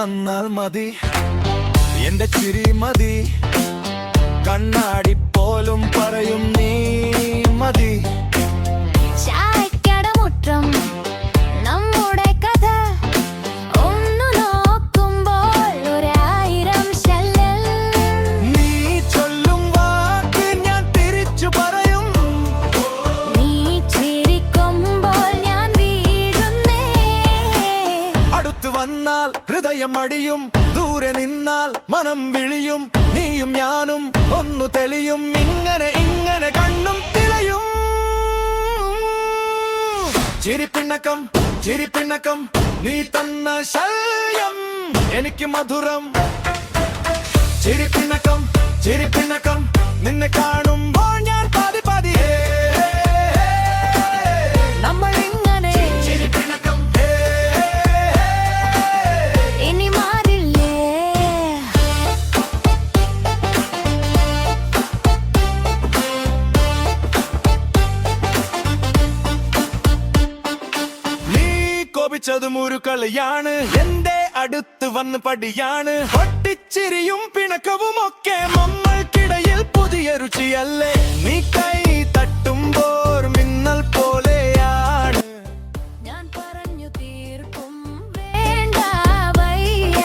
വന്നാൽ മതി, എന്റെ ചിരി മതി, കണ്ണാടി പോലും പറയും നീ മതി. ചായക്കടമുറ്റം നമ്മുടെ കഥ ഒന്നു നോക്കുമ്പോൾ 1000 ശല്യം. നീ ചൊല്ലും വാക്ക് ഞാൻ തിരിച്ചു പറയും, നീ ചിരിക്കുമ്പോൾ ഞാൻ വീഴുന്നേ. അടുത്തു വന്നാൽ ഹൃദയം അടിയും, ദൂരെ നിന്നാൽ മനം വിളിയും. നീയും ഞാനും ഒന്നു തെളിയും, ഇങ്ങനെ ഇങ്ങനെ കണ്ണും തിളയും. ചിരിപ്പിണക്കം ചിരിപ്പിണക്കം നീ തന്ന ശല്യം എനിക്ക് മധുരം. ചിരിപ്പിണക്കം ചിരിപ്പിണക്കം നിന്നെ കാണുമ്പോൾ ഞാൻ പാതി പാതിയേ. നമ്മൾ ഇങ്ങനെ ചിരിപ്പിണക്കം ഇനി മാറില്ലേ. നീ കോപിച്ചതും ഒരു കളിയാണ്, എന്റെ അടുത്ത് വന്ന് പടിയാണ്. ഒട്ടിച്ചിരിയും പിണക്കവും ഒക്കെ നമ്മൾക്കിടയിൽ പുതിയ രുചിയല്ലേ. നീ കൈ തട്ടുമ്പോൾ മിന്നൽ പോലെയാണ്. ഞാൻ പറഞ്ഞു തീർക്കും വേണ്ട വയ്യ.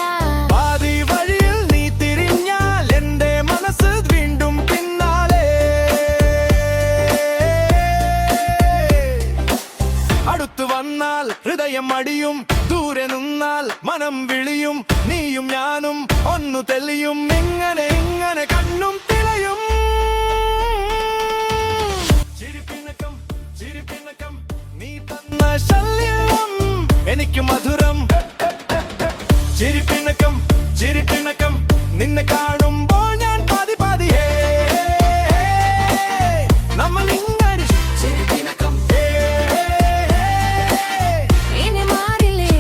പാതി വഴിയിൽ നീ തിരിഞ്ഞാൽ എന്റെ മനസ്സ് വീണ്ടും പിന്നാലെ. അടുത്തു വന്നാൽ ഹൃദയം അടിയും, ദൂരെ നിന്നാൽ മനം വിളിയും. നീയും ഞാനും ഒന്നു തെളിയും, ഇങ്ങനെ ഇങ്ങനെ കണ്ണും തിളയും. ചിരിപ്പിണക്കം ചിരിപ്പിണക്കം നീ തന്ന ശല്യം എനിക്ക് മധുരം. ചിരിപ്പിണക്കം ചിരിപ്പിണക്കം നിന്നെ കാണുമ്പോൾ ഞാൻ പാതി പാതിയേ. നമ്മൾ ഇങ്ങനെ ചിരിപ്പിണക്കം ഇനി മാറില്ലേ.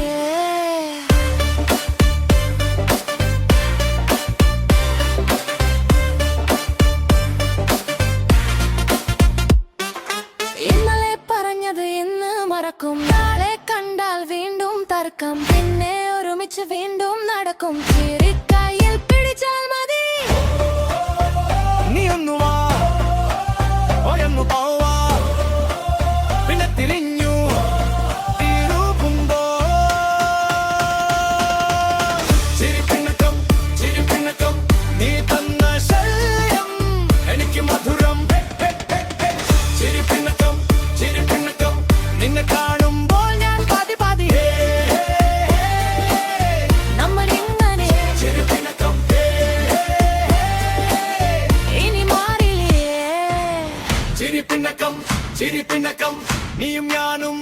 ഇന്നലെ പറഞ്ഞത് ഇന്ന് മറക്കും, നാളെ കണ്ടാൽ വീണ്ടും തർക്കം, പിന്നെ ഒരുമിച്ച് വീണ്ടും നടക്കും. ചിരിക്കയിൽ പിടിച്ചാൽ മതി. നീ ഒന്നു വാ, ഒന്നു പോവാ, പിന്നെ തിരിഞ്ഞു തിരുകുമ്പോ. ചിരിപ്പിണക്കം ചിരിപ്പിണക്കം നീ തന്ന ശല്യം എനിക്ക് മധുരം. ചിരിപ്പിണക്കം ചിരിപ്പിണക്കം നിന്നെ കാണുമ്പോൾ ഞാൻ പാതി പാതിയേ. നമ്മൾ ഇങ്ങനെ ചിരിപ്പിണക്കം ഇനി മാറില്ലേ. ചിരിപ്പിണക്കം ചിരിപ്പിണക്കം നീയും ഞാനും